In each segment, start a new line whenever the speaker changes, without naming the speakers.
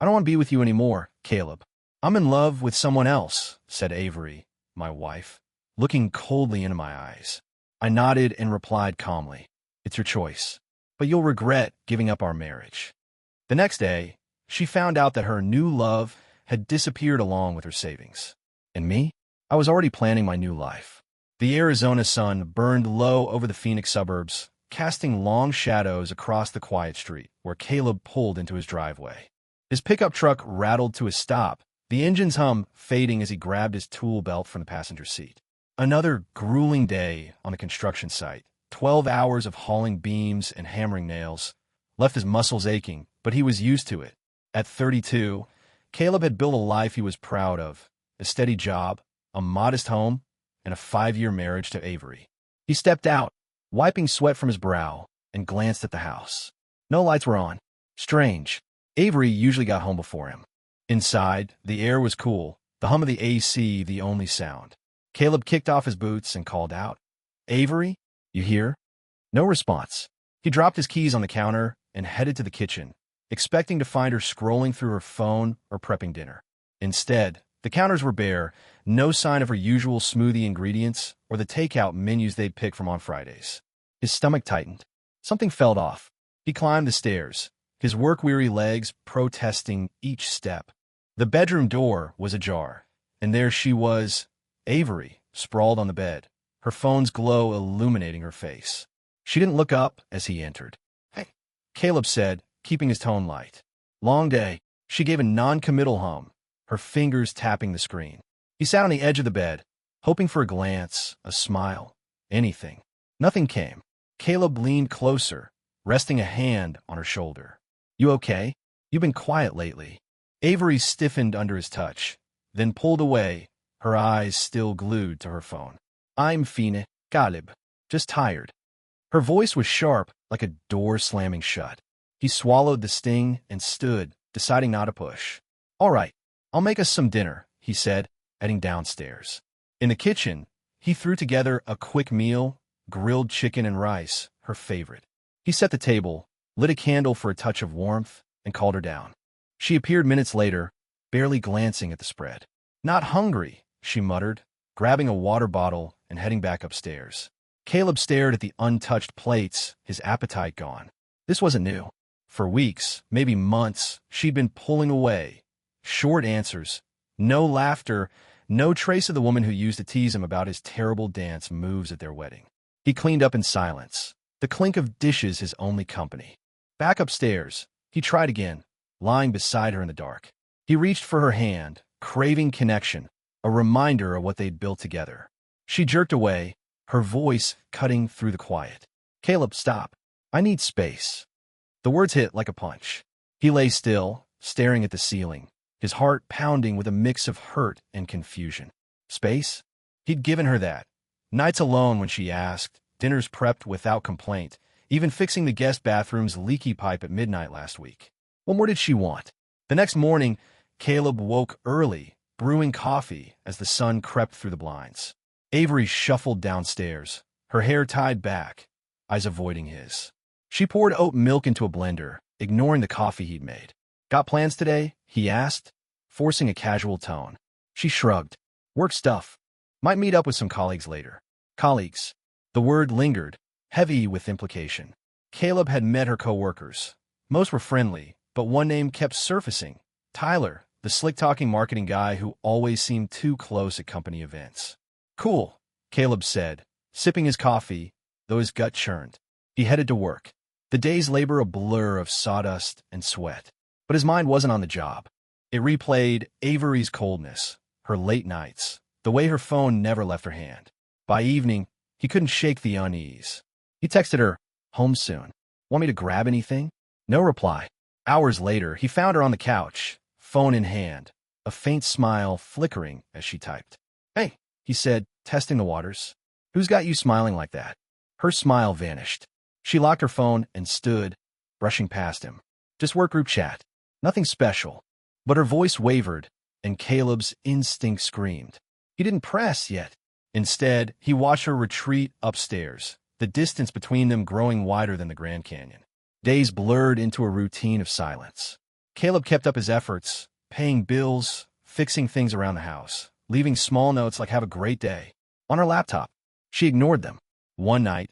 I don't want to be with you anymore, Caleb. I'm in love with someone else, said Avery, my wife, looking coldly into my eyes. I nodded and replied calmly, it's your choice, but you'll regret giving up our marriage. The next day, she found out that her new love had disappeared along with her savings. And me? I was already planning my new life. The Arizona sun burned low over the Phoenix suburbs, casting long shadows across the quiet street where Caleb pulled into his driveway. His pickup truck rattled to a stop, the engine's hum fading as he grabbed his tool belt from the passenger seat. Another grueling day on a construction site, 12 hours of hauling beams and hammering nails, left his muscles aching, but he was used to it. At 32, Caleb had built a life he was proud of, a steady job, a modest home, and a 5-year marriage to Avery. He stepped out, wiping sweat from his brow, and glanced at the house. No lights were on. Strange. Avery usually got home before him. Inside, the air was cool, the hum of the AC the only sound. Caleb kicked off his boots and called out, Avery, you here? No response. He dropped his keys on the counter and headed to the kitchen, expecting to find her scrolling through her phone or prepping dinner. Instead, the counters were bare, no sign of her usual smoothie ingredients or the takeout menus they'd pick from on Fridays. His stomach tightened. Something felt off. He climbed the stairs, his work-weary legs protesting each step. The bedroom door was ajar, and there she was, Avery, sprawled on the bed, her phone's glow illuminating her face. She didn't look up as he entered. Hey, Caleb said, keeping his tone light. Long day. She gave a non-committal hum, her fingers tapping the screen. He sat on the edge of the bed, hoping for a glance, a smile, anything. Nothing came. Caleb leaned closer, resting a hand on her shoulder. You okay? You've been quiet lately. Avery stiffened under his touch, then pulled away, her eyes still glued to her phone. I'm fine, Caleb. Just tired. Her voice was sharp, like a door slamming shut. He swallowed the sting and stood, deciding not to push. All right, I'll make us some dinner, he said, heading downstairs. In the kitchen, he threw together a quick meal, grilled chicken and rice, her favorite. He set the table, lit a candle for a touch of warmth, and called her down. She appeared minutes later, barely glancing at the spread. Not hungry, she muttered, grabbing a water bottle and heading back upstairs. Caleb stared at the untouched plates, his appetite gone. This wasn't new. For weeks, maybe months, she'd been pulling away. Short answers, no laughter, no trace of the woman who used to tease him about his terrible dance moves at their wedding. He cleaned up in silence, the clink of dishes his only company. Back upstairs, he tried again, lying beside her in the dark. He reached for her hand, craving connection, a reminder of what they'd built together. She jerked away, her voice cutting through the quiet. Caleb, stop. I need space. The words hit like a punch. He lay still, staring at the ceiling, his heart pounding with a mix of hurt and confusion. Space? He'd given her that. Nights alone when she asked, dinners prepped without complaint, even fixing the guest bathroom's leaky pipe at midnight last week. What more did she want? The next morning, Caleb woke early, brewing coffee as the sun crept through the blinds. Avery shuffled downstairs, her hair tied back, eyes avoiding his. She poured oat milk into a blender, ignoring the coffee he'd made. Got plans today? He asked, forcing a casual tone. She shrugged. Work stuff. Might meet up with some colleagues later. Colleagues. The word lingered, heavy with implication. Caleb had met her coworkers. Most were friendly, but one name kept surfacing. Tyler, the slick-talking marketing guy who always seemed too close at company events. Cool, Caleb said, sipping his coffee, though his gut churned. He headed to work, the day's labor a blur of sawdust and sweat. But his mind wasn't on the job. It replayed Avery's coldness, her late nights, the way her phone never left her hand. By evening, he couldn't shake the unease. He texted her, home soon. Want me to grab anything? No reply. Hours later, he found her on the couch, phone in hand, a faint smile flickering as she typed. Hey, he said, testing the waters. Who's got you smiling like that? Her smile vanished. She locked her phone and stood, brushing past him. Just work group chat. Nothing special. But her voice wavered, and Caleb's instinct screamed. He didn't press yet. Instead, he watched her retreat upstairs, the distance between them growing wider than the Grand Canyon. Days blurred into a routine of silence. Caleb kept up his efforts, paying bills, fixing things around the house, leaving small notes like "have a great day" on her laptop. She ignored them. One night,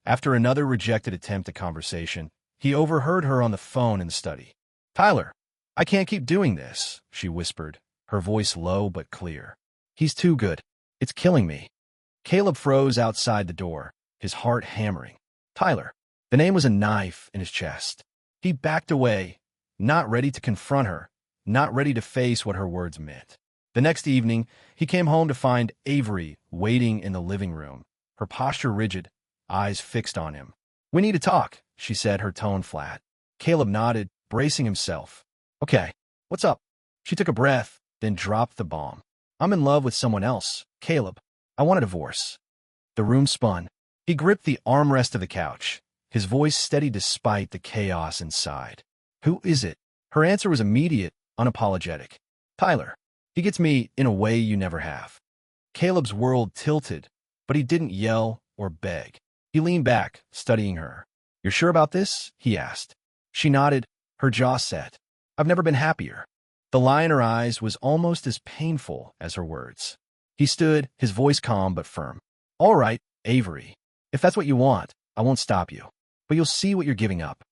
after another rejected attempt at conversation, he overheard her on the phone in the study. "Tyler, I can't keep doing this," she whispered, her voice low but clear. "He's too good. It's killing me." Caleb froze outside the door, his heart hammering. Tyler. The name was a knife in his chest. He backed away, not ready to confront her, not ready to face what her words meant. The next evening, he came home to find Avery waiting in the living room, her posture rigid, eyes fixed on him. "We need to talk," she said, her tone flat. Caleb nodded, bracing himself. "Okay, what's up?" She took a breath, then dropped the bomb. "I'm in love with someone else, Caleb. I want a divorce." The room spun. He gripped the armrest of the couch, his voice steady despite the chaos inside. "Who is it?" Her answer was immediate, unapologetic. "Tyler. He gets me in a way you never have." Caleb's world tilted, but he didn't yell or beg. He leaned back, studying her. "You're sure about this?" he asked. She nodded, her jaw set. "I've never been happier." The lie in her eyes was almost as painful as her words. He stood, his voice calm but firm. "All right, Avery. If that's what you want, I won't stop you. But you'll see what you're giving up."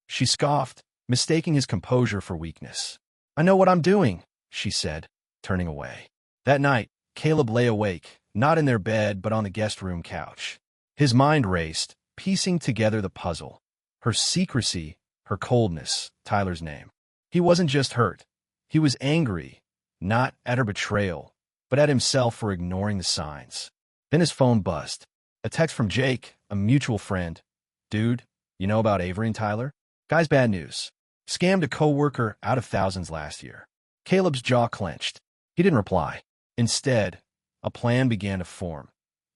She scoffed, mistaking his composure for weakness. "I know what I'm doing," she said, turning away. That night, Caleb lay awake, not in their bed but on the guest room couch. His mind raced, piecing together the puzzle. Her secrecy, her coldness, Tyler's name. He wasn't just hurt. He was angry, not at her betrayal, but at himself for ignoring the signs. Then his phone buzzed. A text from Jake, a mutual friend. "Dude, you know about Avery and Tyler? Guy's bad news. Scammed a coworker out of thousands last year." Caleb's jaw clenched. He didn't reply. Instead, a plan began to form.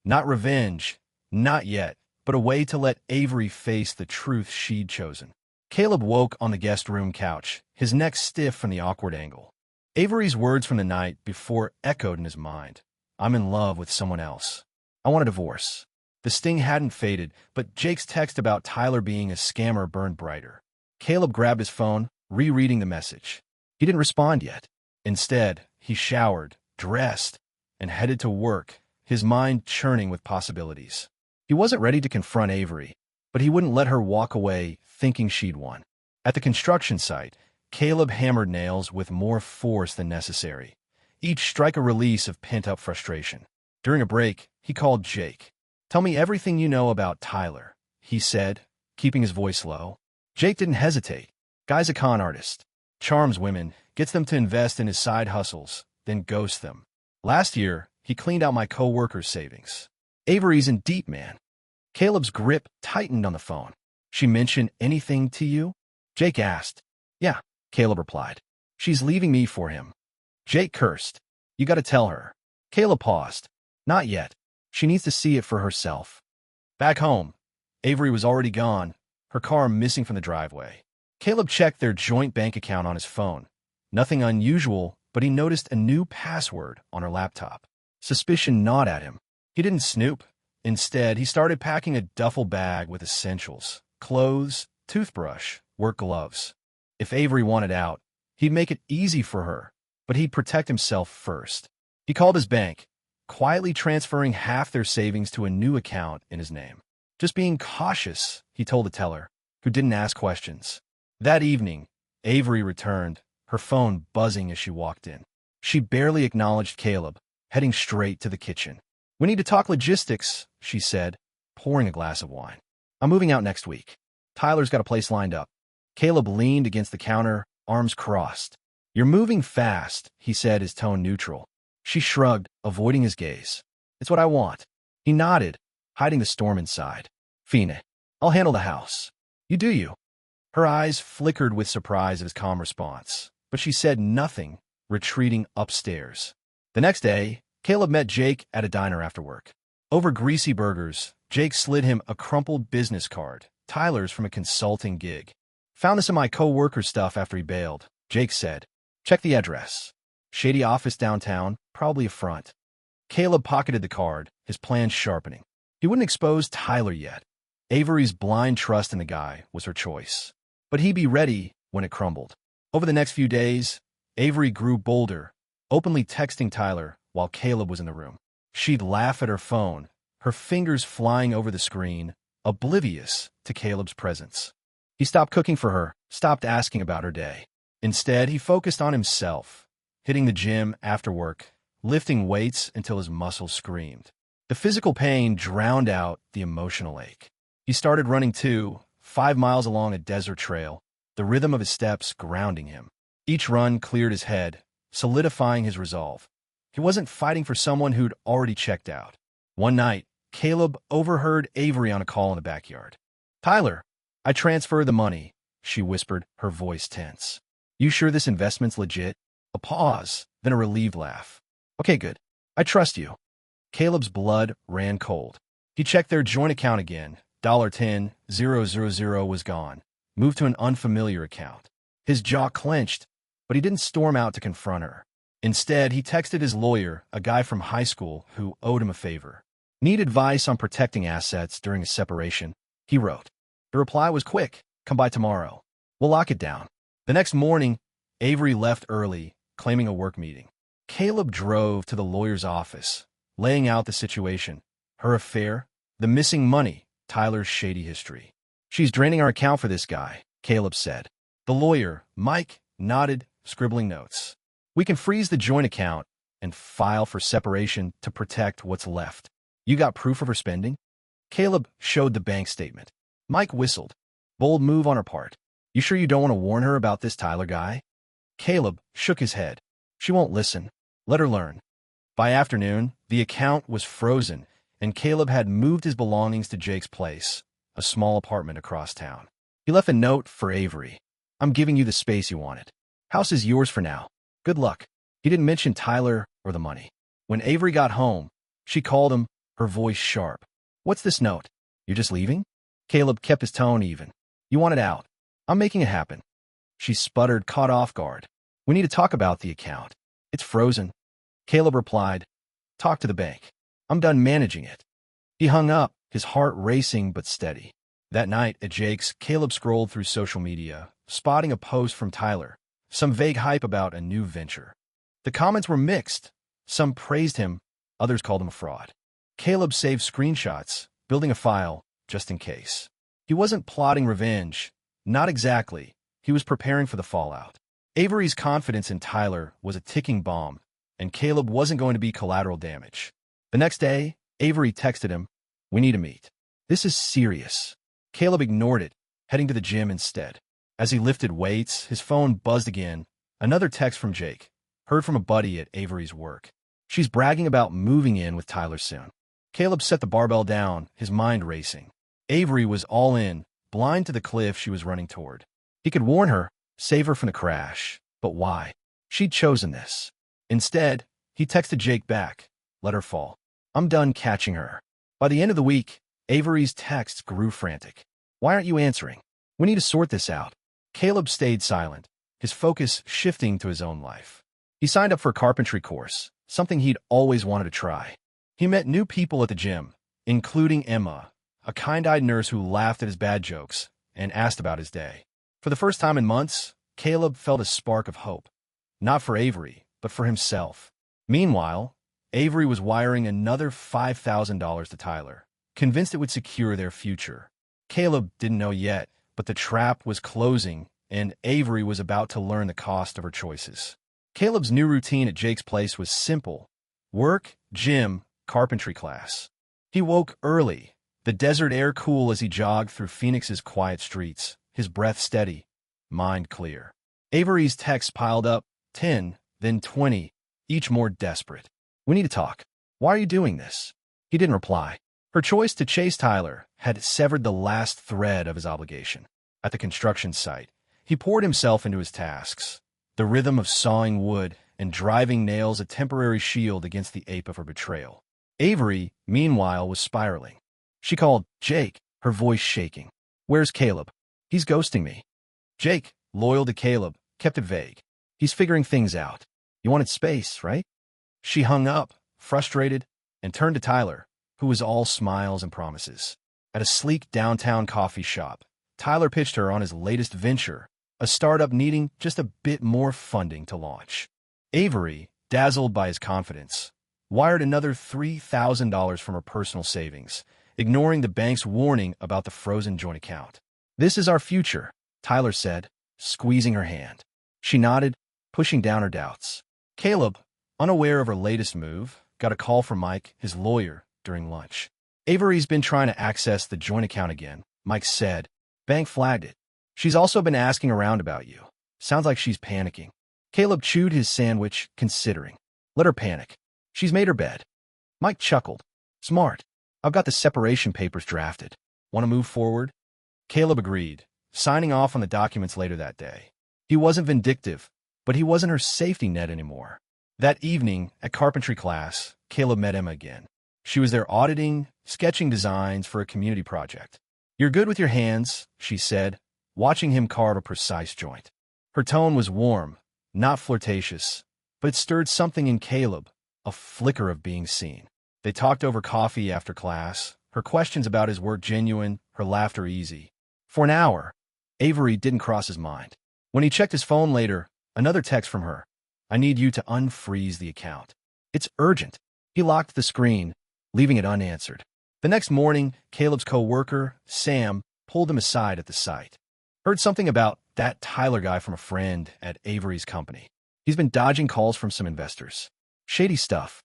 Not revenge, not yet, but a way to let Avery face the truth she'd chosen. Caleb woke on the guest room couch, his neck stiff from the awkward angle. Avery's words from the night before echoed in his mind. "I'm in love with someone else. I want a divorce." The sting hadn't faded, but Jake's text about Tyler being a scammer burned brighter. Caleb grabbed his phone, rereading the message. He didn't respond yet. Instead, he showered, dressed, and headed to work, his mind churning with possibilities. He wasn't ready to confront Avery, but he wouldn't let her walk away thinking she'd won. At the construction site, Caleb hammered nails with more force than necessary, each strike a release of pent-up frustration. During a break, he called Jake. "Tell me everything you know about Tyler," he said, keeping his voice low. Jake didn't hesitate. Guy's a con artist. Charms women, gets them to invest in his side hustles, then ghosts them. "Last year, he cleaned out my co-worker's savings." "Avery's in deep, man." Caleb's grip tightened on the phone. "She mentioned anything to you?" Jake asked. "Yeah," Caleb replied. "She's leaving me for him." Jake cursed. "You gotta tell her." Caleb paused. "Not yet. She needs to see it for herself." Back home, Avery was already gone, her car missing from the driveway. Caleb checked their joint bank account on his phone. Nothing unusual, but he noticed a new password on her laptop. Suspicion gnawed at him. He didn't snoop. Instead, he started packing a duffel bag with essentials: clothes, toothbrush, work gloves. If Avery wanted out, he'd make it easy for her, but he'd protect himself first. He called his bank, quietly transferring half their savings to a new account in his name. "Just being cautious," he told the teller, who didn't ask questions. That evening, Avery returned, her phone buzzing as she walked in. She barely acknowledged Caleb, heading straight to the kitchen. "We need to talk logistics," she said, pouring a glass of wine. "I'm moving out next week. Tyler's got a place lined up." Caleb leaned against the counter, arms crossed. "You're moving fast," he said, his tone neutral. She shrugged, avoiding his gaze. "It's what I want." He nodded, hiding the storm inside. "Fine. I'll handle the house. You do you." Her eyes flickered with surprise at his calm response, but she said nothing, retreating upstairs. The next day, Caleb met Jake at a diner after work. Over greasy burgers, Jake slid him a crumpled business card, Tyler's from a consulting gig. "Found this in my co-worker's stuff after he bailed," Jake said. "Check the address. Shady office downtown, probably a front." Caleb pocketed the card, his plans sharpening. He wouldn't expose Tyler yet. Avery's blind trust in the guy was her choice. But he'd be ready when it crumbled. Over the next few days, Avery grew bolder, openly texting Tyler while Caleb was in the room. She'd laugh at her phone, her fingers flying over the screen, oblivious to Caleb's presence. He stopped cooking for her, stopped asking about her day. Instead, he focused on himself, hitting the gym after work, lifting weights until his muscles screamed. The physical pain drowned out the emotional ache. He started running too, 5 miles along a desert trail, the rhythm of his steps grounding him. Each run cleared his head, solidifying his resolve. He wasn't fighting for someone who'd already checked out. One night, Caleb overheard Avery on a call in the backyard. "Tyler, I transferred the money," she whispered, her voice tense. "You sure this investment's legit?" A pause, then a relieved laugh. "Okay, good. I trust you." Caleb's blood ran cold. He checked their joint account again. $10,000 was gone, moved to an unfamiliar account. His jaw clenched, but he didn't storm out to confront her. Instead, he texted his lawyer, a guy from high school who owed him a favor. "Need advice on protecting assets during a separation," he wrote. The reply was quick. "Come by tomorrow. We'll lock it down." The next morning, Avery left early, claiming a work meeting. Caleb drove to the lawyer's office, laying out the situation. Her affair, the missing money, Tyler's shady history. "She's draining our account for this guy," Caleb said. The lawyer, Mike, nodded, scribbling notes. "We can freeze the joint account and file for separation to protect what's left. You got proof of her spending?" Caleb showed the bank statement. Mike whistled. "Bold move on her part. You sure you don't want to warn her about this Tyler guy?" Caleb shook his head. "She won't listen. Let her learn." By afternoon, the account was frozen, and Caleb had moved his belongings to Jake's place, a small apartment across town. He left a note for Avery. "I'm giving you the space you wanted. House is yours for now. Good luck." He didn't mention Tyler or the money. When Avery got home, she called him, her voice sharp. "What's this note? You're just leaving?" Caleb kept his tone even. "You want it out. I'm making it happen." She sputtered, caught off guard. "We need to talk about the account. It's frozen." Caleb replied, "Talk to the bank. I'm done managing it." He hung up, his heart racing but steady. That night at Jake's, Caleb scrolled through social media, spotting a post from Tyler, some vague hype about a new venture. The comments were mixed. Some praised him, others called him a fraud. Caleb saved screenshots, building a file just in case. He wasn't plotting revenge. Not exactly. He was preparing for the fallout. Avery's confidence in Tyler was a ticking bomb, and Caleb wasn't going to be collateral damage. The next day, Avery texted him, "We need to meet. This is serious." Caleb ignored it, heading to the gym instead. As he lifted weights, his phone buzzed again. Another text from Jake, heard from a buddy at Avery's work. "She's bragging about moving in with Tyler soon." Caleb set the barbell down, his mind racing. Avery was all in, blind to the cliff she was running toward. He could warn her, save her from the crash. But why? She'd chosen this. Instead, he texted Jake back, "Let her fall. I'm done catching her." By the end of the week, Avery's texts grew frantic. "Why aren't you answering? We need to sort this out." Caleb stayed silent, his focus shifting to his own life. He signed up for a carpentry course, something he'd always wanted to try. He met new people at the gym, including Emma, a kind-eyed nurse who laughed at his bad jokes and asked about his day. For the first time in months, Caleb felt a spark of hope, not for Avery, but for himself. Meanwhile, Avery was wiring another $5,000 to Tyler, convinced it would secure their future. Caleb didn't know yet, but the trap was closing, and Avery was about to learn the cost of her choices. Caleb's new routine at Jake's place was simple: work, gym, carpentry class. He woke early, the desert air cool as he jogged through Phoenix's quiet streets, his breath steady, mind clear. Avery's texts piled up, 10, then 20, each more desperate. "We need to talk. Why are you doing this?" He didn't reply. Her choice to chase Tyler had severed the last thread of his obligation. At the construction site, he poured himself into his tasks, the rhythm of sawing wood and driving nails a temporary shield against the ache of her betrayal. Avery, meanwhile, was spiraling. She called Jake, her voice shaking. "Where's Caleb? He's ghosting me." Jake, loyal to Caleb, kept it vague. "He's figuring things out. You wanted space, right?" She hung up, frustrated, and turned to Tyler, who was all smiles and promises. At a sleek downtown coffee shop, Tyler pitched her on his latest venture, a startup needing just a bit more funding to launch. Avery, dazzled by his confidence, wired another $3,000 from her personal savings, ignoring the bank's warning about the frozen joint account. "This is our future," Tyler said, squeezing her hand. She nodded, pushing down her doubts. Caleb, unaware of her latest move, got a call from Mike, his lawyer, during lunch. "Avery's been trying to access the joint account again," Mike said. "Bank flagged it. She's also been asking around about you. Sounds like she's panicking." Caleb chewed his sandwich, considering. "Let her panic. She's made her bed." Mike chuckled. "Smart. I've got the separation papers drafted. Want to move forward?" Caleb agreed, signing off on the documents later that day. He wasn't vindictive, but he wasn't her safety net anymore. That evening, at carpentry class, Caleb met Emma again. She was there auditing, sketching designs for a community project. "You're good with your hands," she said, watching him carve a precise joint. Her tone was warm, not flirtatious, but it stirred something in Caleb, a flicker of being seen. They talked over coffee after class, her questions about his work genuine, her laughter easy. For an hour, Avery didn't cross his mind. When he checked his phone later, another text from her. "I need you to unfreeze the account. It's urgent." He locked the screen, leaving it unanswered. The next morning, Caleb's co-worker, Sam, pulled him aside at the site. "Heard something about that Tyler guy from a friend at Avery's company. He's been dodging calls from some investors. Shady stuff."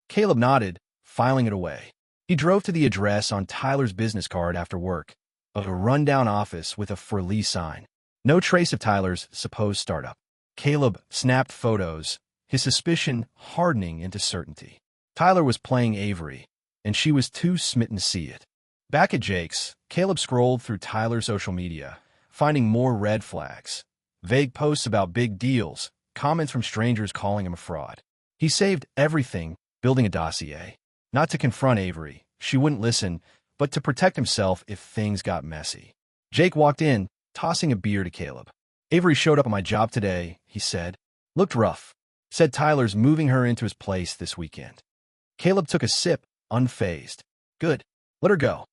Caleb nodded, filing it away. He drove to the address on Tyler's business card after work, a rundown office with a for lease sign. No trace of Tyler's supposed startup. Caleb snapped photos, his suspicion hardening into certainty. Tyler was playing Avery, and she was too smitten to see it. Back at Jake's, Caleb scrolled through Tyler's social media, finding more red flags. Vague posts about big deals, comments from strangers calling him a fraud. He saved everything, building a dossier. Not to confront Avery, she wouldn't listen, but to protect himself if things got messy. Jake walked in, tossing a beer to Caleb. "Avery showed up on my job today," he said. "Looked rough. Said Tyler's moving her into his place this weekend." Caleb took a sip, unfazed. "Good. Let her go."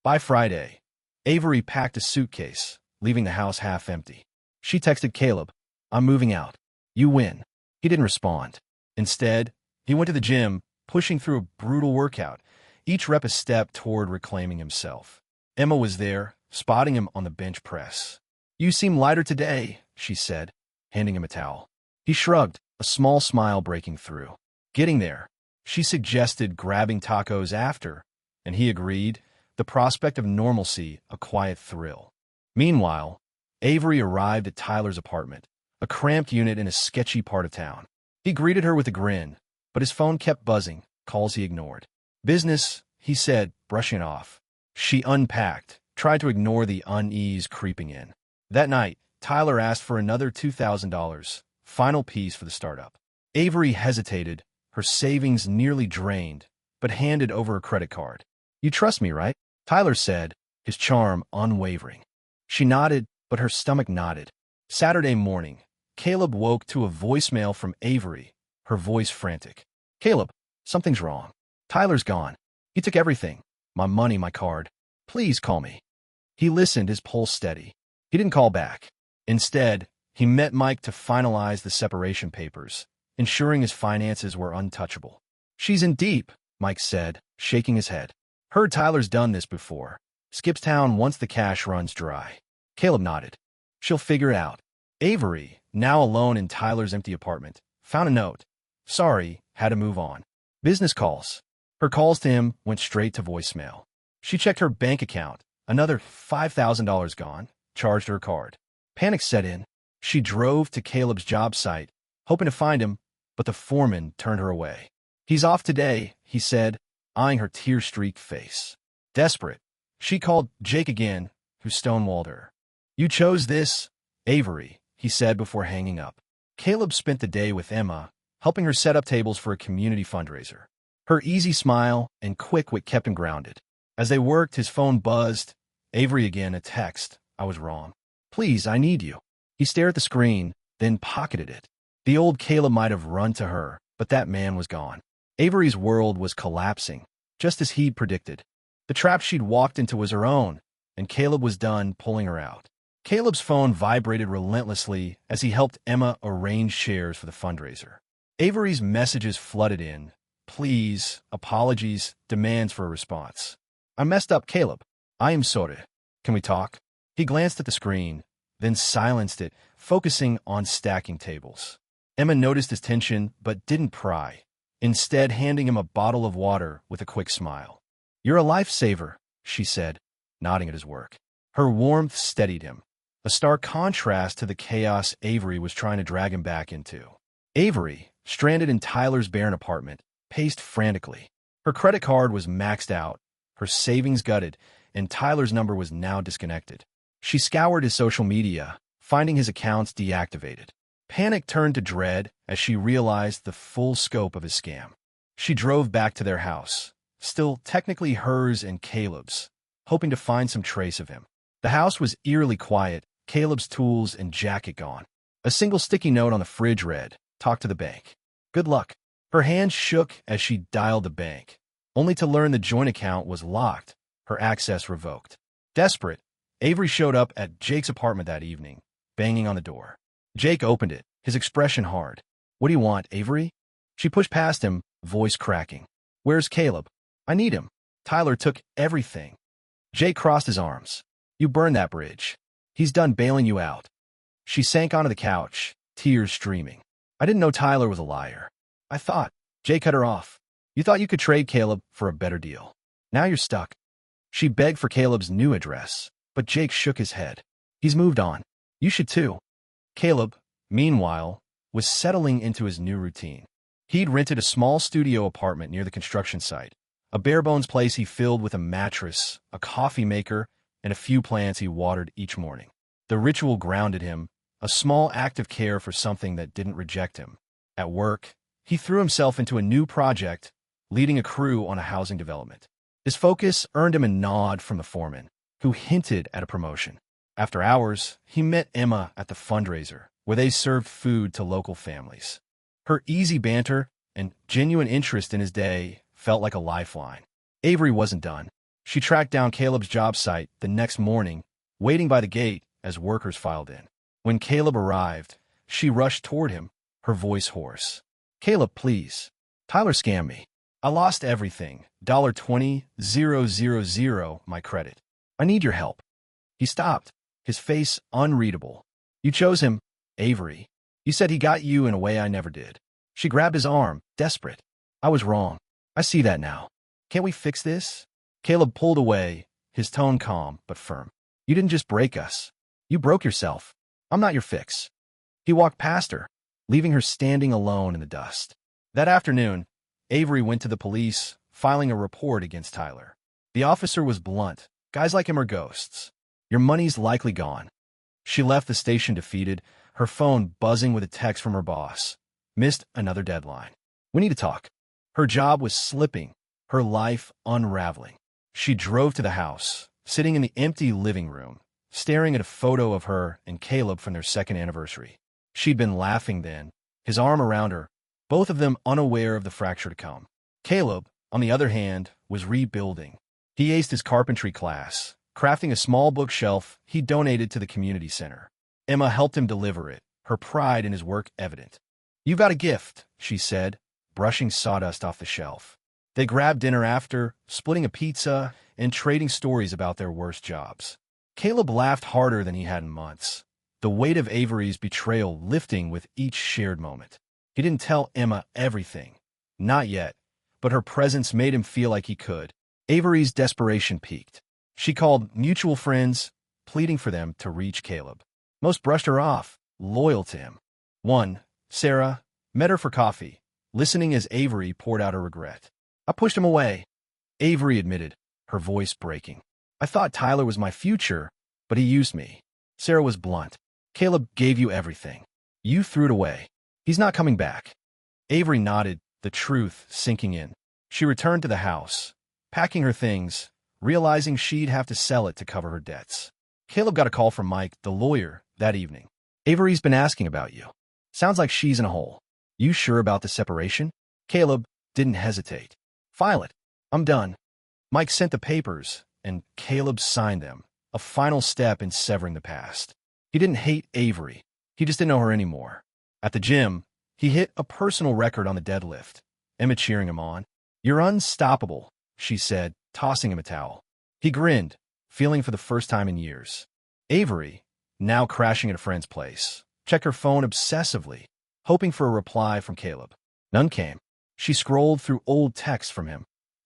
By Friday, Avery packed a suitcase, leaving the house half empty. She texted Caleb, "I'm moving out. You win." He didn't respond. Instead, he went to the gym, pushing through a brutal workout, each rep a step toward reclaiming himself. Emma was there, spotting him on the bench press. "You seem lighter today," she said, handing him a towel. He shrugged, a small smile breaking through. Getting there, she suggested grabbing tacos after, and he agreed, the prospect of normalcy a quiet thrill. Meanwhile, Avery arrived at Tyler's apartment, a cramped unit in a sketchy part of town. He greeted her with a grin, but his phone kept buzzing, calls he ignored. "Business," he said, brushing it off. She unpacked, tried to ignore the unease creeping in. That night, Tyler asked for another $2,000, final piece for the startup. Avery hesitated, her savings nearly drained, but handed over a credit card. "You trust me, right?" Tyler said, his charm unwavering. She nodded, but her stomach knotted. Saturday morning, Caleb woke to a voicemail from Avery, her voice frantic. "Caleb, something's wrong. Tyler's gone. He took everything. My money, my card. Please call me." He listened, his pulse steady. He didn't call back. Instead, he met Mike to finalize the separation papers, ensuring his finances were untouchable. "She's in deep," Mike said, shaking his head. "Heard Tyler's done this before. Skips town once the cash runs dry." Caleb nodded. "She'll figure it out." Avery, now alone in Tyler's empty apartment, found a note. "Sorry, had to move on. Business calls." Her calls to him went straight to voicemail. She checked her bank account. Another $5,000 gone, charged her card. Panic set in. She drove to Caleb's job site, hoping to find him, but the foreman turned her away. "He's off today," he said, eyeing her tear-streaked face. Desperate, she called Jake again, who stonewalled her. "You chose this, Avery," he said before hanging up. Caleb spent the day with Emma, helping her set up tables for a community fundraiser. Her easy smile and quick wit kept him grounded. As they worked, his phone buzzed. Avery again, a text. "I was wrong. Please, I need you." He stared at the screen, then pocketed it. The old Caleb might have run to her, but that man was gone. Avery's world was collapsing, just as he'd predicted. The trap she'd walked into was her own, and Caleb was done pulling her out. Caleb's phone vibrated relentlessly as he helped Emma arrange shares for the fundraiser. Avery's messages flooded in. Please, apologies, demands for a response. I messed up, Caleb. I am sorry. Can we talk? He glanced at the screen, then silenced it, focusing on stacking tables. Emma noticed his tension but didn't pry, instead handing him a bottle of water with a quick smile. You're a lifesaver, she said, nodding at his work. Her warmth steadied him, a stark contrast to the chaos Avery was trying to drag him back into. Avery, stranded in Tyler's barren apartment, paced frantically. Her credit card was maxed out, her savings gutted, and Tyler's number was now disconnected. She scoured his social media, finding his accounts deactivated. Panic turned to dread as she realized the full scope of his scam. She drove back to their house, still technically hers and Caleb's, hoping to find some trace of him. The house was eerily quiet, Caleb's tools and jacket gone. A single sticky note on the fridge read, "Talk to the bank. Good luck." Her hands shook as she dialed the bank, only to learn the joint account was locked, her access revoked. Desperate, Avery showed up at Jake's apartment that evening, banging on the door. Jake opened it, his expression hard. What do you want, Avery? She pushed past him, voice cracking. Where's Caleb? I need him. Tyler took everything. Jake crossed his arms. You burned that bridge. He's done bailing you out. She sank onto the couch, tears streaming. I didn't know Tyler was a liar. I thought. Jake cut her off. You thought you could trade Caleb for a better deal. Now you're stuck. She begged for Caleb's new address, but Jake shook his head. He's moved on. You should too. Caleb, meanwhile, was settling into his new routine. He'd rented a small studio apartment near the construction site, a bare-bones place he filled with a mattress, a coffee maker, and a few plants he watered each morning. The ritual grounded him, a small act of care for something that didn't reject him. At work, he threw himself into a new project, leading a crew on a housing development. His focus earned him a nod from the foreman, who hinted at a promotion. After hours, he met Emma at the fundraiser, where they served food to local families. Her easy banter and genuine interest in his day felt like a lifeline. Avery wasn't done. She tracked down Caleb's job site the next morning, waiting by the gate as workers filed in. When Caleb arrived, she rushed toward him, her voice hoarse. Caleb, please. Tyler scammed me. I lost everything. $20,000 my credit. I need your help. He stopped, his face unreadable. You chose him, Avery. You said he got you in a way I never did. She grabbed his arm, desperate. I was wrong. I see that now. Can't we fix this? Caleb pulled away, his tone calm but firm. You didn't just break us. You broke yourself. I'm not your fix. He walked past her, leaving her standing alone in the dust. That afternoon, Avery went to the police, filing a report against Tyler. The officer was blunt. Guys like him are ghosts. Your money's likely gone. She left the station defeated, her phone buzzing with a text from her boss. Missed another deadline. We need to talk. Her job was slipping, her life unraveling. She drove to the house, sitting in the empty living room, staring at a photo of her and Caleb from their second anniversary. She'd been laughing then, his arm around her, both of them unaware of the fracture to come. Caleb, on the other hand, was rebuilding. He aced his carpentry class, crafting a small bookshelf he donated to the community center. Emma helped him deliver it, her pride in his work evident. You've got a gift, she said, brushing sawdust off the shelf. They grabbed dinner after, splitting a pizza and trading stories about their worst jobs. Caleb laughed harder than he had in months, the weight of Avery's betrayal lifting with each shared moment. He didn't tell Emma everything. Not yet, but her presence made him feel like he could. Avery's desperation peaked. She called mutual friends, pleading for them to reach Caleb. Most brushed her off, loyal to him. One, Sarah, met her for coffee, listening as Avery poured out her regret. I pushed him away, Avery admitted, her voice breaking. I thought Tyler was my future, but he used me. Sarah was blunt. Caleb gave you everything. You threw it away. He's not coming back. Avery nodded, the truth sinking in. She returned to the house, packing her things, realizing she'd have to sell it to cover her debts. Caleb got a call from Mike, the lawyer, that evening. Avery's been asking about you. Sounds like she's in a hole. You sure about the separation? Caleb didn't hesitate. File it. I'm done. Mike sent the papers, and Caleb signed them, a final step in severing the past. He didn't hate Avery. He just didn't know her anymore. At the gym, he hit a personal record on the deadlift. Emma cheering him on. "You're unstoppable," she said, tossing him a towel. He grinned, feeling for the first time in years. Avery, now crashing at a friend's place, checked her phone obsessively, hoping for a reply from Caleb. None came. She scrolled through old texts from him.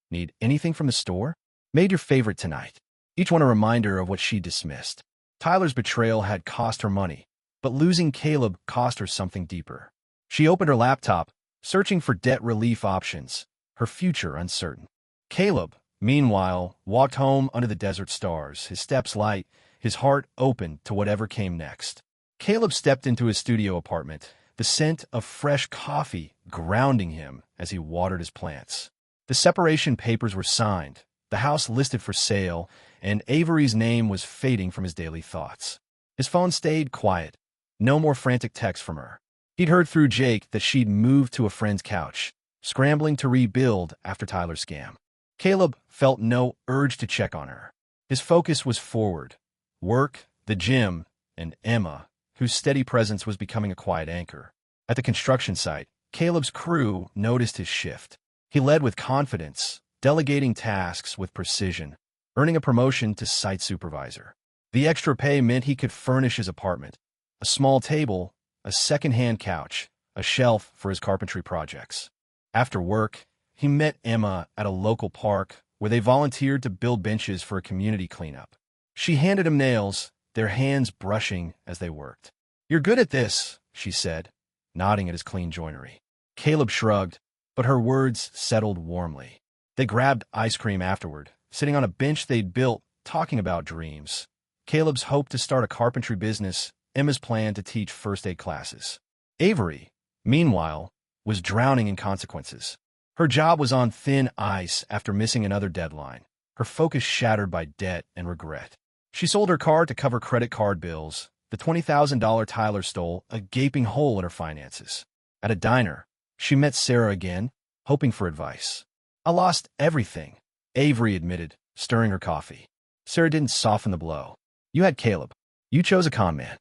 "Need anything from the store? Made your favorite tonight." Each one a reminder of what she dismissed. Tyler's betrayal had cost her money, but losing Caleb cost her something deeper. She opened her laptop, searching for debt relief options, her future uncertain. Caleb, meanwhile, walked home under the desert stars, his steps light, his heart open to whatever came next. Caleb stepped into his studio apartment, the scent of fresh coffee grounding him as he watered his plants. The separation papers were signed, the house listed for sale, and Avery's name was fading from his daily thoughts. His phone stayed quiet. No more frantic texts from her. He'd heard through Jake that she'd moved to a friend's couch, scrambling to rebuild after Tyler's scam. Caleb felt no urge to check on her. His focus was forward. Work, the gym, and Emma, whose steady presence was becoming a quiet anchor. At the construction site, Caleb's crew noticed his shift. He led with confidence, delegating tasks with precision, earning a promotion to site supervisor. The extra pay meant he could furnish his apartment. A small table, a second-hand couch, a shelf for his carpentry projects. After work, he met Emma at a local park where they volunteered to build benches for a community cleanup. She handed him nails, their hands brushing as they worked. "You're good at this," she said, nodding at his clean joinery. Caleb shrugged, but her words settled warmly. They grabbed ice cream afterward, sitting on a bench they'd built, talking about dreams. Caleb's hope to start a carpentry business, Emma's plan to teach first aid classes. Avery, meanwhile, was drowning in consequences. Her job was on thin ice after missing another deadline, her focus shattered by debt and regret. She sold her car to cover credit card bills. The $20,000 Tyler stole a gaping hole in her finances. At a diner, she met Sarah again, hoping for advice. "I lost everything," Avery admitted, stirring her coffee. Sarah didn't soften the blow. "You had Caleb. You chose a con man."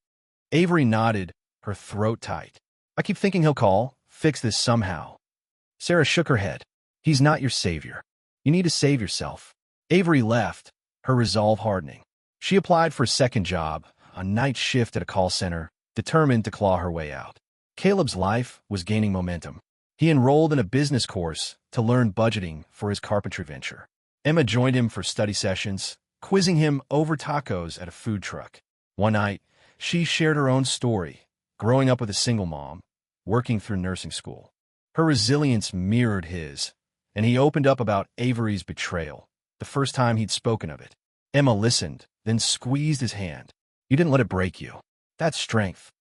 Avery nodded, her throat tight. "I keep thinking he'll call, fix this somehow." Sarah shook her head. "He's not your savior. You need to save yourself." Avery left, her resolve hardening. She applied for a second job, a night shift at a call center, determined to claw her way out. Caleb's life was gaining momentum. He enrolled in a business course to learn budgeting for his carpentry venture. Emma joined him for study sessions, quizzing him over tacos at a food truck. One night, she shared her own story, growing up with a single mom, working through nursing school. Her resilience mirrored his, and he opened up about Avery's betrayal, the first time he'd spoken of it. Emma listened, then squeezed his hand. "You didn't let it break you. That's strength."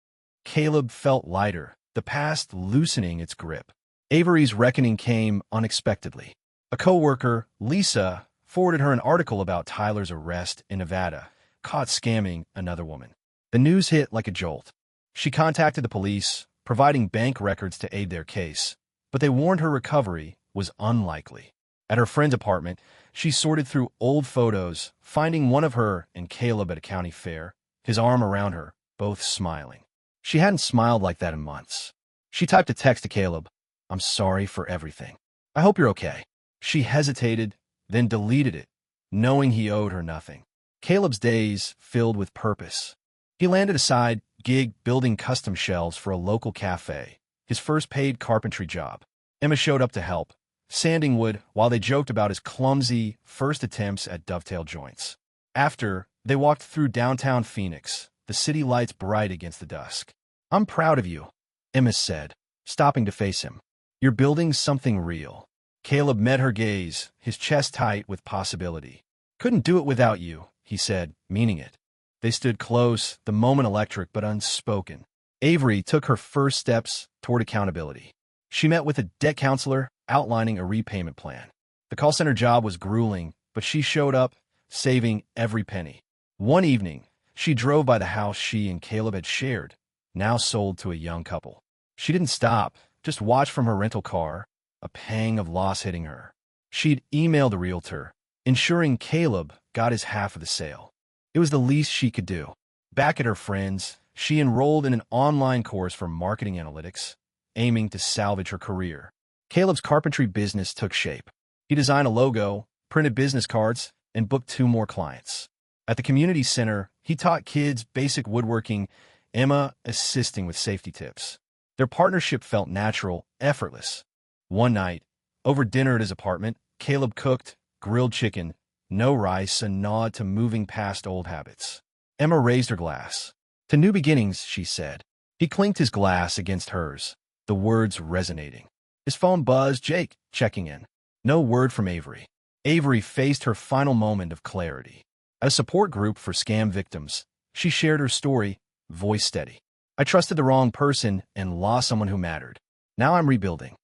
Caleb felt lighter, the past loosening its grip. Avery's reckoning came unexpectedly. A coworker, Lisa, forwarded her an article about Tyler's arrest in Nevada, caught scamming another woman. The news hit like a jolt. She contacted the police, providing bank records to aid their case, but they warned her recovery was unlikely. At her friend's apartment, she sorted through old photos, finding one of her and Caleb at a county fair, his arm around her, both smiling. She hadn't smiled like that in months. She typed a text to Caleb, "I'm sorry for everything. I hope you're okay." She hesitated, then deleted it, knowing he owed her nothing. Caleb's days filled with purpose. He landed a side gig building custom shelves for a local cafe, his first paid carpentry job. Emma showed up to help, sanding wood while they joked about his clumsy first attempts at dovetail joints. After, they walked through downtown Phoenix, the city lights bright against the dusk. "I'm proud of you," Emma said, stopping to face him. "You're building something real." Caleb met her gaze, his chest tight with possibility. "Couldn't do it without you," he said, meaning it. They stood close, the moment electric but unspoken. Avery took her first steps toward accountability. She met with a debt counselor, outlining a repayment plan. The call center job was grueling, but she showed up, saving every penny. One evening, she drove by the house she and Caleb had shared, now sold to a young couple. She didn't stop, just watched from her rental car, a pang of loss hitting her. She'd emailed the realtor, ensuring Caleb got his half of the sale. It was the least she could do. Back at her friends, she enrolled in an online course for marketing analytics, aiming to salvage her career. Caleb's carpentry business took shape. He designed a logo, printed business cards, and booked 2 more clients. At the community center, he taught kids basic woodworking, Emma assisting with safety tips. Their partnership felt natural, effortless. One night, over dinner at his apartment, Caleb cooked grilled chicken, no rice, a nod to moving past old habits. Emma raised her glass. To new beginnings, she said. He clinked his glass against hers, the words resonating. His phone buzzed, Jake, checking in. No word from Avery. Avery faced her final moment of clarity. At a support group for scam victims, she shared her story, voice steady. I trusted the wrong person and lost someone who mattered. Now I'm rebuilding.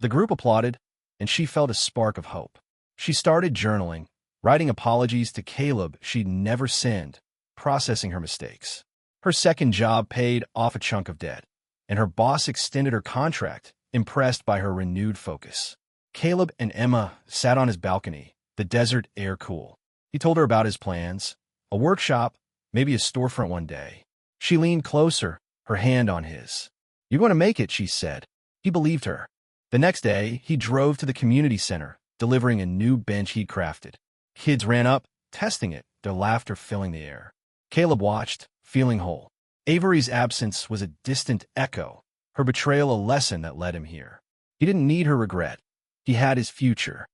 The group applauded, and she felt a spark of hope. She started journaling, writing apologies to Caleb she'd never sinned, processing her mistakes. Her second job paid off a chunk of debt, and her boss extended her contract, impressed by her renewed focus. Caleb and Emma sat on his balcony, the desert air cool. He told her about his plans, a workshop, maybe a storefront one day. She leaned closer, her hand on his. You're going to make it, she said. He believed her. The next day, he drove to the community center, delivering a new bench he'd crafted. Kids ran up, testing it, their laughter filling the air. Caleb watched, feeling whole. Avery's absence was a distant echo, her betrayal a lesson that led him here. He didn't need her regret. He had his future.